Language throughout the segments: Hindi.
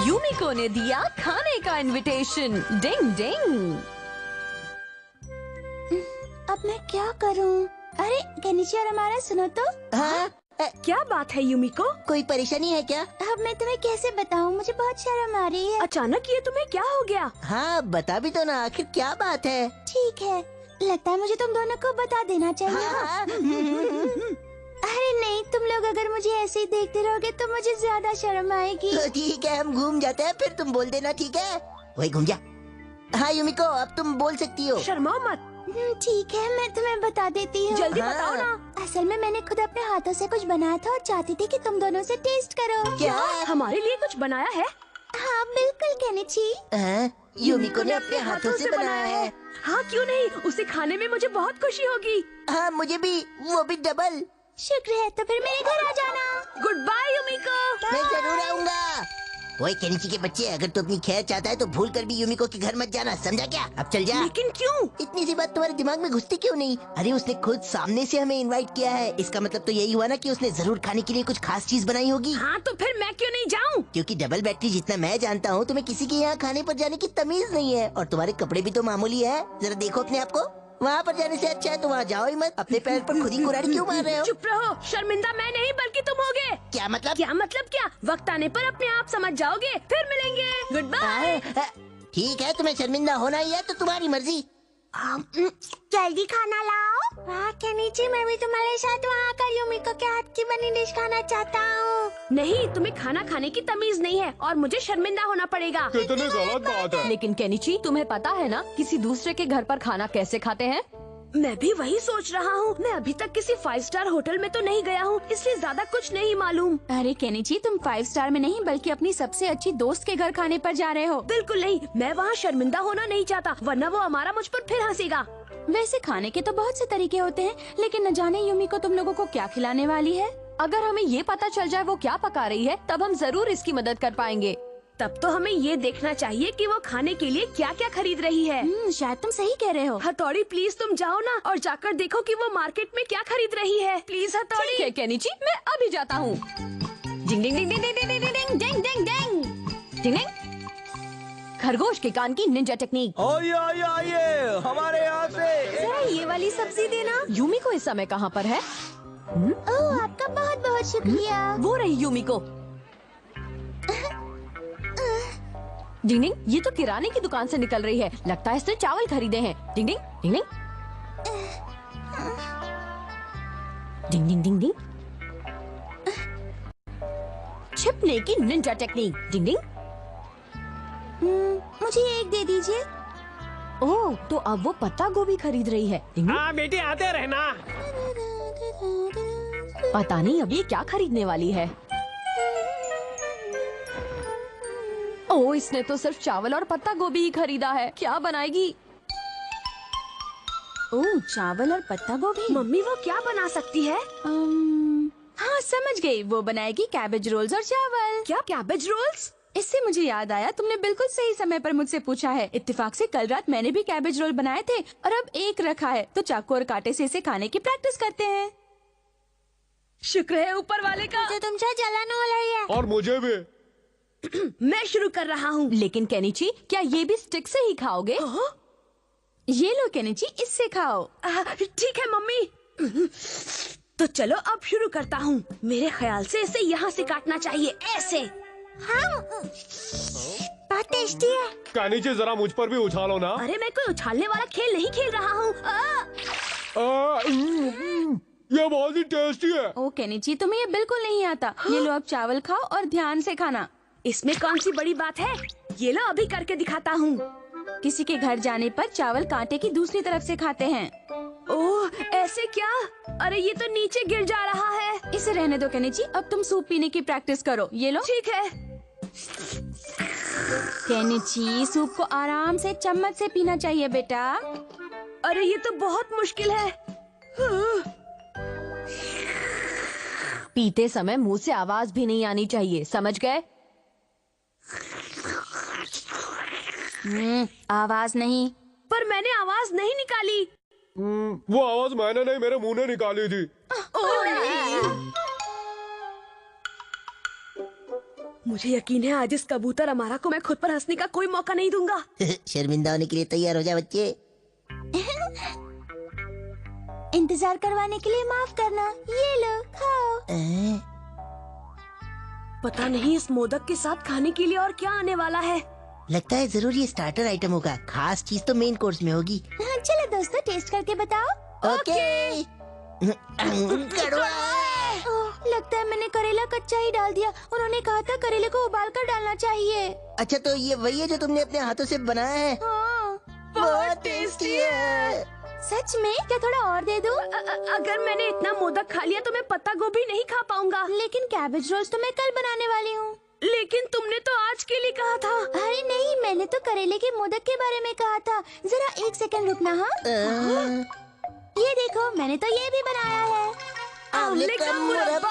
यूमिको ने दिया खाने का इनविटेशन। डिंग डिंग। अब मैं क्या करूं? अरे केनिची और हमारा सुनो तो। हाँ? क्या बात है यूमिको? कोई परेशानी है क्या? अब मैं तुम्हें कैसे बताऊं? मुझे बहुत शर्म आ रही है। अचानक ये तुम्हें क्या हो गया? हाँ बता भी तो ना, आखिर क्या बात है? ठीक है, लगता है मुझे तुम दोनों को बता देना चाहिए। हाँ। अरे नहीं, तुम लोग अगर मुझे ऐसे ही देखते रहोगे तो मुझे ज्यादा शर्म आएगी। तो ठीक है, हम घूम जाते हैं, फिर तुम बोल देना, ठीक है? वही घूम जा। हाँ यूमिको, अब तुम बोल सकती हो। शर्माओ मत। ठीक है, मैं तुम्हें बता देती हूँ। जल्दी हाँ। बताओ ना। असल में मैंने खुद अपने हाथों से कुछ बनाया था और चाहती थी कि तुम दोनों से टेस्ट करो। क्या? हमारे लिए कुछ बनाया है? हाँ बिल्कुल केनिची। हाँ, यूमिको ने अपने हाथों से बनाया है। हाँ क्यों नहीं, उसे खाने में मुझे बहुत खुशी होगी। हाँ मुझे भी, वो भी डबल। शुक्र है, तो फिर मेरे घर आ जाना। Good bye Yumiko. मैं जरूर आऊंगा। ओए केनिची के बच्चे, अगर तू अपनी खैर चाहता है तो भूल कर भी यूमिको के घर मत जाना, समझा क्या? अब चल जा। लेकिन क्यों? इतनी सी बात तुम्हारे दिमाग में घुसती क्यों नहीं? अरे उसने खुद सामने से हमें इनवाइट किया है, इसका मतलब तो यही हुआ ना कि उसने जरूर खाने के लिए कुछ खास चीज बनाई होगी। हाँ तो फिर मैं क्यों नहीं जाऊँ? क्योंकि डबल बैटरी जितना मैं जानता हूँ, तुम्हें किसी के यहाँ खाने पर जाने की तमीज नहीं है, और तुम्हारे कपड़े भी तो मामूली है। जरा देखो अपने आप को। वहाँ पर जाने से अच्छा है तो वहाँ जाओ ही मत। अपने पैर पर खुद ही कुल्हाड़ी क्यों मार रहे हो? चुप रहो, शर्मिंदा मैं नहीं बल्कि तुम होगे। क्या मतलब? क्या मतलब क्या? वक्त आने पर अपने आप समझ जाओगे, फिर मिलेंगे। Goodbye. ठीक है, तुम्हें शर्मिंदा होना ही है तो तुम्हारी मर्जी। जल्दी खाना लाओ। हाँ केनिची, मैं भी तुम्हारे साथ वहाँ आकर यूमिको के हाथ की बनी डिश खाना चाहता हूँ। नहीं, तुम्हें खाना खाने की तमीज नहीं है और मुझे शर्मिंदा होना पड़ेगा। कितनी गलत बात है। लेकिन केनिची, तुम्हें पता है ना किसी दूसरे के घर पर खाना कैसे खाते हैं? मैं भी वही सोच रहा हूँ। मैं अभी तक किसी 5 स्टार होटल में तो नहीं गया हूँ, इसलिए ज्यादा कुछ नहीं मालूम। अरे केनिची, तुम 5 स्टार में नहीं बल्कि अपनी सबसे अच्छी दोस्त के घर खाने पर जा रहे हो। बिल्कुल नहीं, मैं वहाँ शर्मिंदा होना नहीं चाहता, वरना वो हमारा मुझ पर फिर हंसेगा। वैसे खाने के तो बहुत से तरीके होते हैं, लेकिन न जाने यूमिको तुम लोगों को क्या खिलाने वाली है। अगर हमें ये पता चल जाए वो क्या पका रही है, तब हम जरूर इसकी मदद कर पाएंगे। तब तो हमें ये देखना चाहिए कि वो खाने के लिए क्या क्या खरीद रही है। शायद तुम सही कह रहे हो। हथौड़ी प्लीज तुम जाओ ना और जाकर देखो कि वो मार्केट में क्या खरीद रही है। प्लीज हथौड़ी। ठीक है केनिची, मैं अभी जाता हूँ। डिंग डिंग डिंग डिंग डिंग डिंग डिंग डिंग डिंग डिंग डिंग डिंग। खरगोश के कान की निंजा टेक्निक। आइए आइए आइए, हमारे यहाँ से। जरा ये वाली सब्जी देना। यूमिको इस समय कहाँ पर है? ओह, आपका बहुत बहुत शुक्रिया। वो रही यूमिको। डिंग डिंग, ये तो किराने की दुकान से निकल रही है, लगता है इसने चावल खरीदे हैं। डिंग डिंग डिंग डिंग डिंग डिंग डिंग डिंग। छिपने की निंजा टेक्निक। डिंग डिंग। मुझे एक दे दीजिए। ओह, तो अब वो पत्ता गोभी खरीद रही है। डिंग डिंग। हाँ बेटी, आते रहना। पता नहीं अब ये क्या खरीदने वाली है। ओह, इसने तो सिर्फ चावल और पत्ता गोभी ही खरीदा है, क्या बनाएगी? ओह, चावल और पत्ता गोभी। मम्मी वो क्या बना सकती है? हाँ समझ गई, वो बनाएगी कैबेज रोल्स और चावल। क्या कैबेज रोल्स? इससे मुझे याद आया, तुमने बिल्कुल सही समय पर मुझसे पूछा है। इत्तेफाक से कल रात मैंने भी कैबेज रोल बनाए थे और अब एक रखा है, तो चाकू और कांटे से इसे खाने की प्रैक्टिस करते हैं। शुक्र है ऊपर वाले का। तो तुमसे जलन हो रही है। और मुझे भी। मैं शुरू कर रहा हूँ। लेकिन केनिची, क्या ये भी स्टिक से ही खाओगे? ये लो केनिची, इससे खाओ। ठीक है मम्मी। तो चलो अब शुरू करता हूँ। मेरे ख्याल से इसे यहाँ से काटना चाहिए, ऐसे। हाँ, बहुत टेस्टी है। केनिची, जरा मुझ पर भी उछालो ना। अरे मैं कोई उछालने वाला खेल नहीं खेल रहा हूँ। ये बहुत ही टेस्टी है। ओ केनिची, तुम्हें ये बिल्कुल नहीं आता। ये लो, अब चावल खाओ और ध्यान से खाना। इसमें कौन सी बड़ी बात है? ये लो अभी करके दिखाता हूँ। किसी के घर जाने पर चावल कांटे की दूसरी तरफ से खाते हैं। ओह, ऐसे क्या? अरे ये तो नीचे गिर जा रहा है। इसे रहने दो केनिची, अब तुम सूप पीने की प्रैक्टिस करो। ये लो। ठीक है। केनिची, सूप को आराम से चम्मच से पीना चाहिए बेटा। अरे ये तो बहुत मुश्किल है। पीते समय मुंह से आवाज भी नहीं आनी चाहिए, समझ गए? आवाज नहीं। पर मैंने आवाज नहीं निकाली। वो आवाज मैंने नहीं, मेरे मुंह ने निकाली थी। मुझे यकीन है आज इस कबूतर अमारा को मैं खुद पर हंसने का कोई मौका नहीं दूंगा। शर्मिंदा होने के लिए तैयार हो जा बच्चे। इंतजार करवाने के लिए माफ करना। ये लो खाओ। पता नहीं इस मोदक के साथ खाने के लिए और क्या आने वाला है। लगता है जरूर ये स्टार्टर आइटम होगा, खास चीज तो मेन कोर्स में होगी। हाँ, चलो दोस्तों टेस्ट करके बताओ। ओके। कड़वा है। ओह, लगता है मैंने करेला कच्चा ही डाल दिया। उन्होंने कहा था करेले को उबाल कर डालना चाहिए। अच्छा तो ये वही है जो तुमने अपने हाथों से बनाया है? हाँ। बहुत टेस्टी है। सच में? क्या थोड़ा और दे दूं? अगर मैंने इतना मोदक खा लिया तो मैं पत्ता गोभी नहीं खा पाऊंगा। लेकिन कैबेज रोल्स तो मैं कल बनाने वाली हूँ। लेकिन तुमने तो आज के लिए कहा था। अरे नहीं, मैंने तो करेले के मोदक के बारे में कहा था। जरा एक सेकंड रुकना। हाँ, ये देखो मैंने तो ये भी बनाया है। आंवले का मुरब्बा।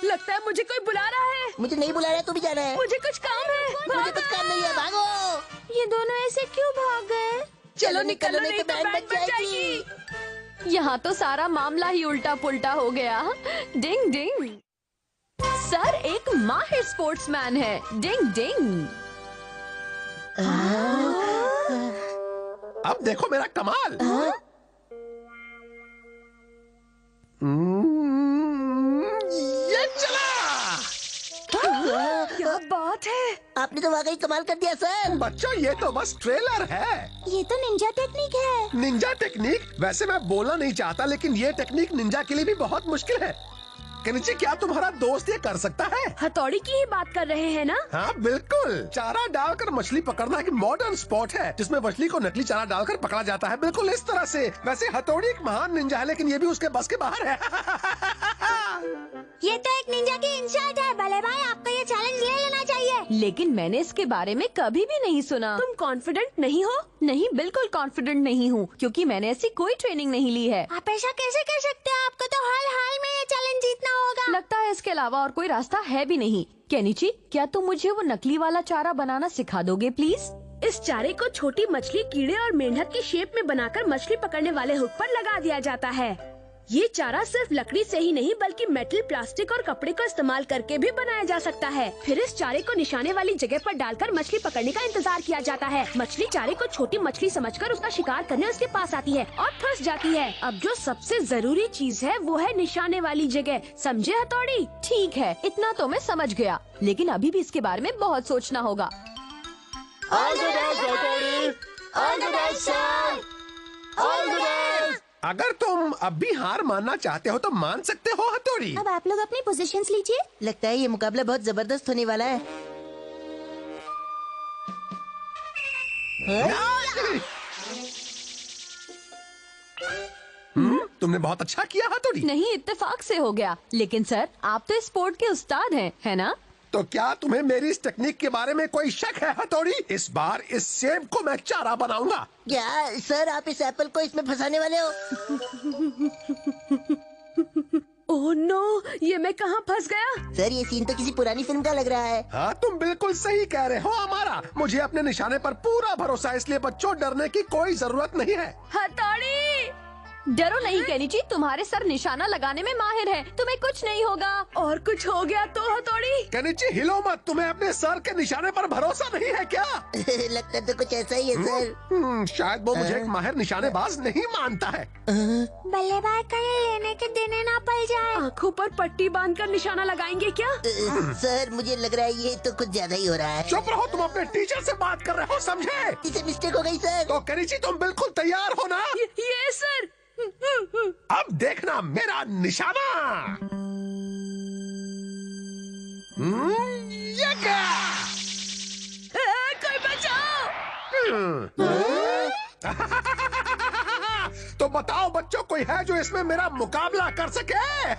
लगता है मुझे कोई बुला रहा है। मुझे नहीं बुला रहा, तू भी जाना है। मुझे कुछ काम है। मुझे कुछ काम नहीं है, भागो। ये दोनों ऐसे क्यों भाग गए? चलो निकलो नहीं तो बैंड बज जाएगी। यहाँ तो सारा मामला ही उल्टा पुल्टा हो गया। डिंग डिंग। सर एक माहिर स्पोर्ट्समैन है। डिंग डिंग। अब देखो मेरा कमाल। ये चला। क्या बात है। आपने तो वाकई कमाल कर दिया सर। बच्चों ये तो बस ट्रेलर है। ये तो निंजा टेक्निक है। Ninja technique? वैसे मैं बोलना नहीं चाहता लेकिन ये टेक्निक निंजा के लिए भी बहुत मुश्किल है। केनिची क्या तुम्हारा दोस्त ये कर सकता है? हथौड़ी की ही बात कर रहे हैं ना? हाँ बिल्कुल। चारा डालकर मछली पकड़ना एक मॉडर्न स्पोर्ट है जिसमें मछली को नकली चारा डालकर पकड़ा जाता है, बिल्कुल इस तरह से। वैसे हथौड़ी एक महान निंजा है लेकिन ये भी उसके बस के बाहर है। ये तो एक निंजा की इंसाइट है। भले भाई आपको ये चैलेंज ले लेना चाहिए। लेकिन मैंने इसके बारे में कभी भी नहीं सुना। तुम कॉन्फिडेंट नहीं हो? नहीं, बिल्कुल कॉन्फिडेंट नहीं हूँ क्योंकि मैंने ऐसी कोई ट्रेनिंग नहीं ली है। आप ऐसा कैसे कर सकते हैं? आपको तो हाल हाल में ये चैलेंज जीतना होगा। लगता है इसके अलावा और कोई रास्ता है भी नहीं। केनिची क्या तुम मुझे वो नकली वाला चारा बनाना सिखा दोगे प्लीज? इस चारे को छोटी मछली, कीड़े और मेंढक की शेप में बनाकर मछली पकड़ने वाले हुक पर लगा दिया जाता है। ये चारा सिर्फ लकड़ी से ही नहीं बल्कि मेटल, प्लास्टिक और कपड़े का इस्तेमाल करके भी बनाया जा सकता है। फिर इस चारे को निशाने वाली जगह पर डालकर मछली पकड़ने का इंतजार किया जाता है। मछली चारे को छोटी मछली समझकर उसका शिकार करने उसके पास आती है और फंस जाती है। अब जो सबसे जरूरी चीज है वो है निशाने वाली जगह। समझे हथौड़ी? ठीक है, इतना तो मैं समझ गया, लेकिन अभी भी इसके बारे में बहुत सोचना होगा। अगर तुम अब भी हार मानना चाहते हो तो मान सकते हो हथौड़ी। अब आप लोग अपनी पोजीशंस लीजिए। लगता है ये मुकाबला बहुत जबरदस्त होने वाला है। तुमने बहुत अच्छा किया हथौड़ी। नहीं, इत्तेफाक से हो गया। लेकिन सर आप तो स्पोर्ट के उस्ताद हैं, है ना? तो क्या तुम्हें मेरी इस टेक्निक के बारे में कोई शक है हथौड़ी? इस बार इस सेब को मैं चारा बनाऊंगा। क्या सर आप इस एप्पल को इसमें फंसाने वाले हो? ओह नो, ये मैं कहाँ फंस गया? सर ये सीन तो किसी पुरानी फिल्म का लग रहा है। हाँ तुम बिल्कुल सही कह रहे हो हमारा। मुझे अपने निशाने पर पूरा भरोसा है, इसलिए बच्चों डरने की कोई जरूरत नहीं है। हथौड़ी डरो नहीं केनिची, तुम्हारे सर निशाना लगाने में माहिर है, तुम्हें कुछ नहीं होगा। और कुछ हो गया तो हथौड़ी? केनिची हिलो मत, तुम्हें अपने सर के निशाने पर भरोसा नहीं है क्या? लगता तो कुछ ऐसा ही है सर। शायद वो मुझे एक माहिर निशानेबाज नहीं मानता है। बल्लेबाज कहीं लेने के देने ना पड़ जाए। आँखों पर पट्टी बांधकर निशाना लगाएंगे क्या? सर मुझे लग रहा है ये तो कुछ ज्यादा ही हो रहा है। चुप रहो, तुम अपने टीचर से बात कर रहे हो, समझे? इसे मिस्टेक हो गई सर। तो केनिची तुम बिल्कुल तैयार हो ना? ये सर। अब देखना मेरा निशाना। ये क्या? कोई बचाओ। तो बताओ बच्चों, कोई है जो इसमें मेरा मुकाबला कर सके?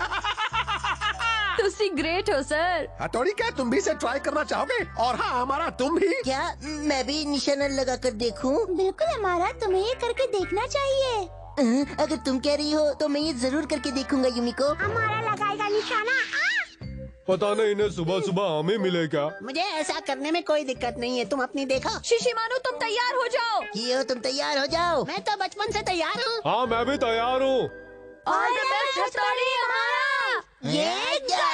तुसी ग्रेट हो सर। हथौड़ी क्या तुम भी इसे ट्राई करना चाहोगे? और हाँ हमारा तुम भी। क्या मैं भी निशाना लगा कर देखूं? बिल्कुल हमारा, तुम्हें ये करके देखना चाहिए। अगर तुम कह रही हो तो मैं ये जरूर करके देखूंगा युमिको। हमारा लगाएगा निशाना। पता नहीं इन्हें सुबह सुबह हमें मिले क्या? मुझे ऐसा करने में कोई दिक्कत नहीं है, तुम अपनी देखो। शिशिमानु तुम तैयार हो जाओ। ये तुम तैयार हो जाओ। मैं तो बचपन से तैयार हूँ। हाँ मैं भी तैयार हूँ। ऑल द बेस्ट हथौड़ी हमारा। ये क्या?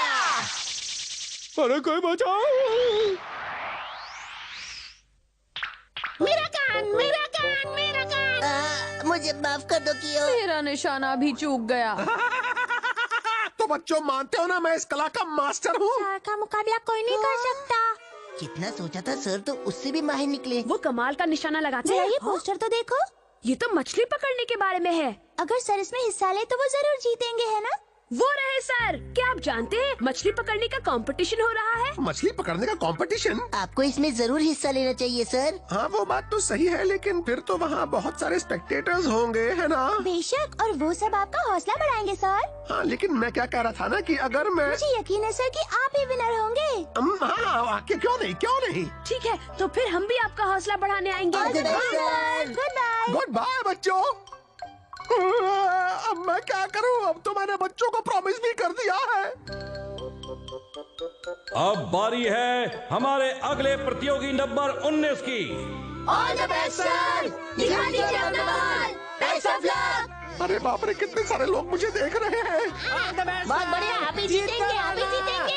अरे कोई बचाओ। मेरा कान, मेरा कान, मेरा कान। मुझे माफ कर दो कियो। मेरा निशाना भी चूक गया। तो बच्चों मानते हो ना मैं इस कला का मास्टर हूँ। सर का मुकाबला कोई नहीं कर सकता। कितना सोचा था सर, तो उससे भी माहिर निकले। वो कमाल का निशाना लगाते हैं। ये पोस्टर तो देखो। ये तो मछली पकड़ने के बारे में है। अगर सर इसमें हिस्सा ले तो वो जरूर जीतेंगे, है ना? वो रहे सर। क्या आप जानते हैं मछली पकड़ने का कंपटीशन हो रहा है? मछली पकड़ने का कंपटीशन? आपको इसमें जरूर हिस्सा लेना चाहिए सर। हाँ वो बात तो सही है, लेकिन फिर तो वहाँ बहुत सारे स्पेक्टेटर्स होंगे, है ना? बेशक, और वो सब आपका हौसला बढ़ाएंगे सर। हाँ लेकिन मैं क्या कह रहा था ना कि अगर मैं मुझे यकीन है सर कि आप ही विनर होंगे। हाँ क्यों नहीं, क्यों नहीं। ठीक है, तो फिर हम भी आपका हौसला बढ़ाने आएंगे। All the best, sir. Goodbye. Goodbye बच्चों। अब मैं क्या करूं? अब तो मैंने बच्चों को प्रॉमिस भी कर दिया है। अब बारी है हमारे अगले प्रतियोगी नंबर 19 की। All the best sir. दिखा दीजिए अपना बहाल। Best of luck. अरे बाप रे, कितने सारे लोग मुझे देख रहे हैं। बहुत बढ़िया, आप ही जीतेंगे, आप ही जीतेंगे।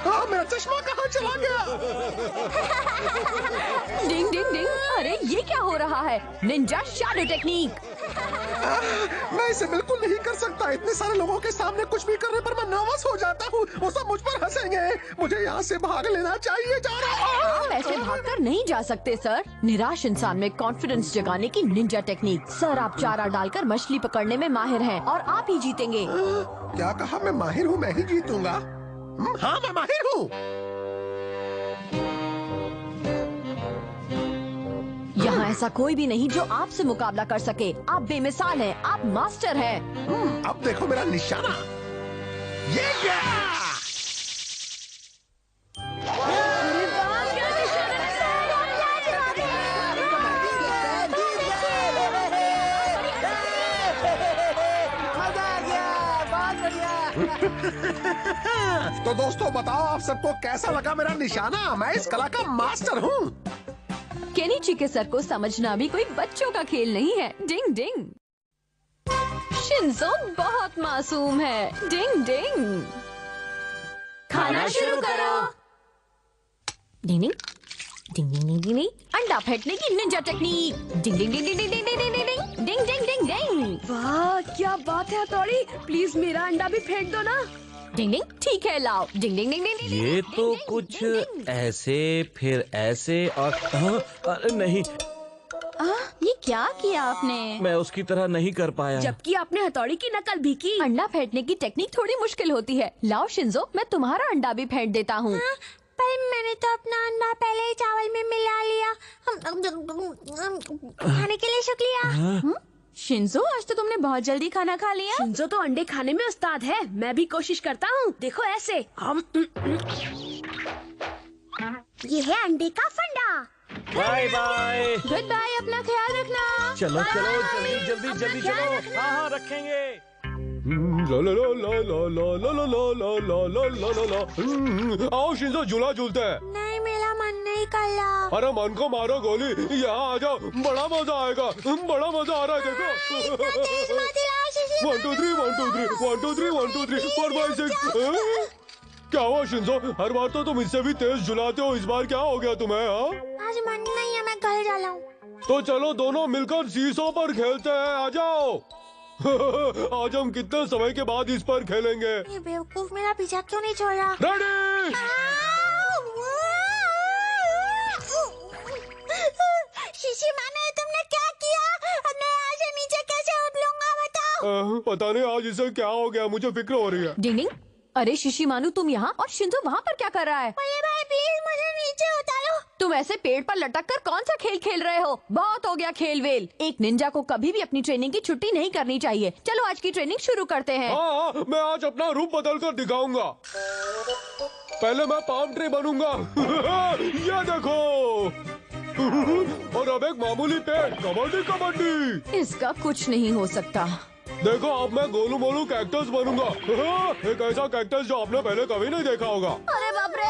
हाँ मेरा चश्मा कहाँ चला गया? डिंग डिंग डिंग। अरे ये क्या हो रहा है? Ninja shadow technique. मैं इसे बिल्कुल नहीं कर सकता। इतने सारे लोगों के सामने कुछ भी करने पर मैं नर्वस हो जाता हूँ। वो सब मुझ पर हंसेंगे। मुझे यहाँ से भाग लेना चाहिए। जा रहा हूँ। आप ऐसे भागकर नहीं जा सकते सर। निराश इंसान में कॉन्फिडेंस जगाने की निंजा टेक्निक। सर आप चारा डालकर मछली पकड़ने में माहिर हैं और आप ही जीतेंगे। क्या कहा? मैं माहिर हूँ, मैं ही जीतूंगा। हाँ मैं माहिर हूँ। यहाँ ऐसा कोई भी नहीं जो आपसे मुकाबला कर सके। आप बेमिसाल हैं, आप मास्टर हैं। अब देखो मेरा निशाना। ये क्या? तो दोस्तों बताओ आप सबको कैसा लगा मेरा निशाना? मैं इस कला का मास्टर हूँ। केनिची के सर को समझना भी कोई बच्चों का खेल नहीं है। डिंग डिंग। शिंजो बहुत मासूम है। डिंग डिंग। खाना शुरू करो। डिंग डिंग डिंग डिंग डिंग डिंग। अंडा फेंटने की निंजा टेक्निक। डिंग डिंग डिंग डिंग डिंग डिंग डिंग डिंग डिंग डिंग डिंग डिंग डिंग। वाह क्या बात है हथौड़ी, प्लीज मेरा अंडा भी फेंक दो ना। डिंग डिंग। ठीक है लाओ। डिंग डिंग डिंग डिंग। ये तो कुछ ऐसे फिर ऐसे और अरे नहीं, ये क्या किया आपने? मैं उसकी तरह नहीं कर पाया। जबकि आपने हथौड़ी की नकल भी की। अंडा फेंटने की टेक्निक थोड़ी मुश्किल होती है। लाओ शिंजो, मैं तुम्हारा अंडा भी फेंट देता हूँ। पर मैंने तो अपना अंडा पहले ही चावल में मिला लिया। खाने के लिए शुक्रिया। शिंजो आज तो तुमने बहुत जल्दी खाना खा लिया। शिंजो तो अंडे खाने में उस्ताद है। मैं भी कोशिश करता हूँ। देखो ऐसे हम। ये है अंडे का फंडा। Bye bye. गुड बाय, अपना ख्याल रखना। चलो चलो जल्दी जल्दी जल्दी चलो। हाँ हाँ रखेंगे। ला ला ला ला ला ला ला ला ला ला ला ला ला ला। आओ शिंजो, झूला झूलते हैं। नहीं, मेरा मन नहीं कर रहा। अरे मन को मारो गोली, यहाँ आ जाओ, बड़ा मजा आएगा। बड़ा मजा आ रहा है, देखो। 1 2 3 1 2 3 1 2 3 1 2 3 4 5 6। क्या हुआ शिंजो? हर बार तो तुम इससे भी तेज झुलाते हो, इस बार क्या हो गया तुम्हें? हाँ आज मन नहीं है, मैं घर जा रहा हूँ। तो चलो दोनों मिलकर सीसों पर खेलते हैं, आ जाओ। आज हम कितने समय के बाद इस पर खेलेंगे। ये बेवकूफ मेरा पीछा क्यों नहीं छोड़ रहा? रेडी? शीशी माने, तुमने क्या किया? अब मैं यहाँ से नीचे कैसे उतरूंगा बताओ? पता नहीं आज इसे क्या हो गया, मुझे फिक्र हो रही है। डिंग डिंग। अरे शिशी मानू, तुम यहाँ और शिंजो वहाँ पर क्या कर रहा है? बड़े भाई प्लीज मुझे नीचे उतारो। तुम ऐसे पेड़ पर लटक कर कौन सा खेल खेल रहे हो? बहुत हो गया खेल वेल। एक निंजा को कभी भी अपनी ट्रेनिंग की छुट्टी नहीं करनी चाहिए। चलो आज की ट्रेनिंग शुरू करते हैं। हाँ, मैं आज अपना रूप बदल कर दिखाऊंगा। पहले मैं पाम ट्री बनूंगा। ये देखो। और अब एक मामूली पेड़। कबड्डी कबड्डी। इसका कुछ नहीं हो सकता। देखो अब मैं गोलू मोलू कैक्टस बनूंगा। एक ऐसा कैक्टस जो आपने पहले कभी नहीं देखा होगा। अरे बाप रे।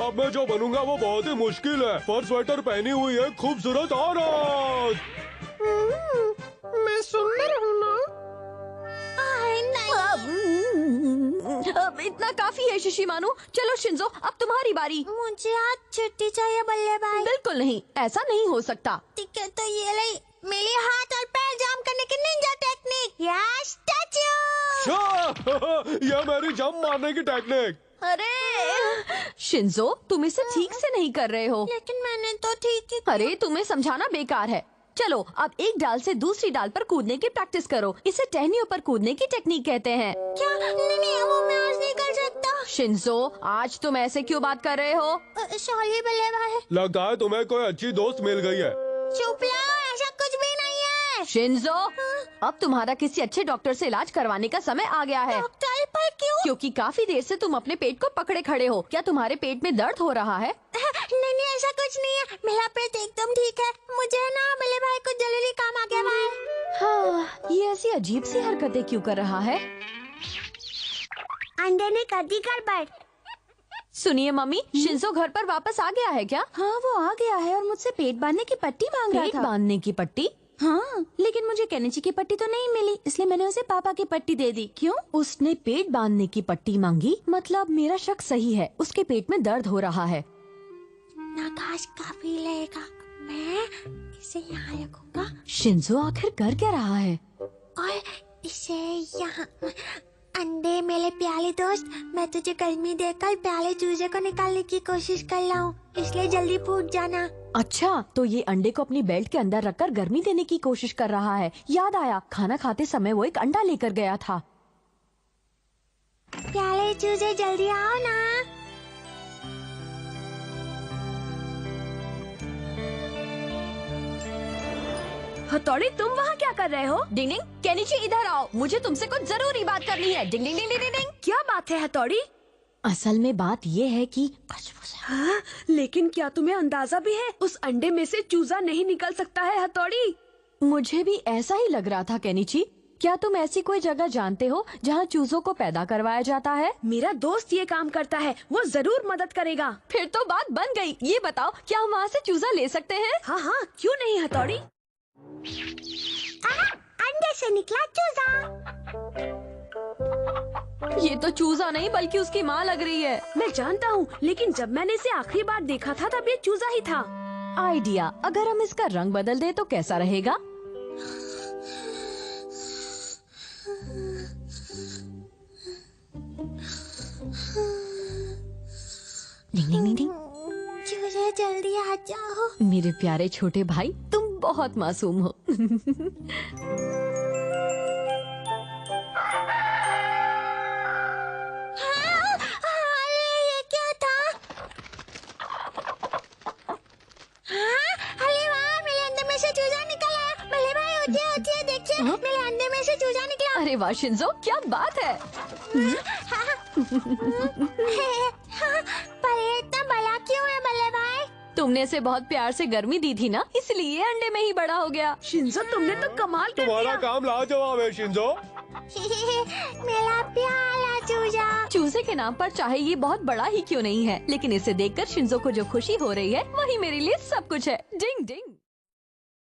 अब मैं जो बनूंगा वो बहुत ही मुश्किल है। फर स्वेटर पहनी हुई है, खूबसूरत औरत। मैं सुंदर हूँ ना? नहीं। इतना काफी है शिशिमानु। चलो शिंजो, अब तुम्हारी बारी। मुझे आज छुट्टी चाहिए बल्ले भाई। बिल्कुल नहीं, ऐसा नहीं हो सकता। ठीक है, तो ये ले मेरे हाथ और पैर जाम करने की Ninja technique. Yes, touch you. ये मेरी जंप मारने की टेक्निक। अरे शिंजो, तुम इसे ठीक से नहीं कर रहे हो। लेकिन मैंने तो ठीक ही। अरे तुम्हें समझाना बेकार है। चलो अब एक डाल से दूसरी डाल पर कूदने की प्रैक्टिस करो। इसे टहनियों पर कूदने की टेक्निक कहते हैं। क्या? नहीं, वो मैं आज नहीं कर सकता। शिंजो, आज तुम ऐसे क्यों बात कर रहे हो? सॉरी बल्ले भाई। लगता है तुम्हें कोई अच्छी दोस्त मिल गई है। चुप लाओ, ऐसा कुछ भी नहीं है। शिंजो, अब तुम्हारा किसी अच्छे डॉक्टर से इलाज करवाने का समय आ गया है। डॉक्टर पर क्यों? क्योंकि काफी देर से तुम अपने पेट को पकड़े खड़े हो। क्या तुम्हारे पेट में दर्द हो रहा है? नहीं, ऐसा कुछ नहीं है। मेरा पेट एकदम ठीक है। मुझे ना बल्ले भाई को जरूरी काम आ गया भाई। हाँ, ये ऐसी अजीब सी हरकतें क्यों कर रहा है? अंडे ने कर दी गड़बड़। सुनिए मम्मी, शिंजो घर पर वापस आ गया है क्या? हाँ, वो आ गया है और मुझसे पेट बांधने की पट्टी मांग रहा पेट था। बांधने की पट्टी? हाँ, लेकिन मुझे केनिची की पट्टी तो नहीं मिली, इसलिए मैंने उसे पापा की पट्टी दे दी। क्यों? उसने पेट बांधने की पट्टी मांगी? मतलब मेरा शक सही है, उसके पेट में दर्द हो रहा है। ना घास काफी लेगा। मैं इसे यहाँ रखूंगा शिंजो आखिर कर क्या रहा है? और इसे यहाँ। अंडे मेरे प्यारे दोस्त, मैं तुझे गर्मी देकर प्यारे चूजे को निकालने की कोशिश कर रहा हूँ, इसलिए जल्दी फूट जाना। अच्छा, तो ये अंडे को अपनी बेल्ट के अंदर रखकर गर्मी देने की कोशिश कर रहा है। याद आया, खाना खाते समय वो एक अंडा लेकर गया था। प्यारे चूजे जल्दी आओ ना। हथौड़ी, तुम वहाँ क्या कर रहे हो? डिंग डिंग, केनिची इधर आओ, मुझे तुमसे कुछ जरूरी बात करनी है। डिंग डिंग डिंग डिंग डिंग। क्या बात है हथौड़ी? असल में बात ये है कि हाँ, लेकिन क्या तुम्हें अंदाजा भी है उस अंडे में से चूजा नहीं निकल सकता है हथौड़ी? मुझे भी ऐसा ही लग रहा था केनिची। क्या तुम ऐसी कोई जगह जानते हो जहाँ चूजों को पैदा करवाया जाता है? मेरा दोस्त ये काम करता है, वो जरूर मदद करेगा। फिर तो बात बन गई। ये बताओ, क्या हम वहाँ से चूजा ले सकते हैं? हाँ हाँ, क्यों नहीं हथौड़ी? अंडे से निकला चूजा। ये तो चूजा नहीं बल्कि उसकी माँ लग रही है। मैं जानता हूँ, लेकिन जब मैंने इसे आखिरी बार देखा था तब ये चूजा ही था। आइडिया, अगर हम इसका रंग बदल दे तो कैसा रहेगा? डिंग डिंग डिंग डिंग। चूजे जल्दी आ जाओ। मेरे प्यारे छोटे भाई, तुम बहुत मासूम हो। अरे ये क्या था? हाँ, अरे वाह, मेरे अंदर में से चूजा निकला। बल्ले भाई उठिए देखिए, मेरे अंदर में से चूजा निकला। अरे वाह शिंजो, क्या बात है। पर ये इतना बड़ा क्यों है बल्ले भाई? तुमने इसे बहुत प्यार से गर्मी दी थी ना, इसलिए अंडे में ही बड़ा हो गया। शिंजो, तुमने तो कमाल कर तुम्हारा दिया। काम लाजवाब है शिंजो। मेरा प्यारा चूजा। चूजे के नाम पर चाहे ये बहुत बड़ा ही क्यों नहीं है, लेकिन इसे देखकर शिंजो को जो खुशी हो रही है वही मेरे लिए सब कुछ है। डिंग डिंग।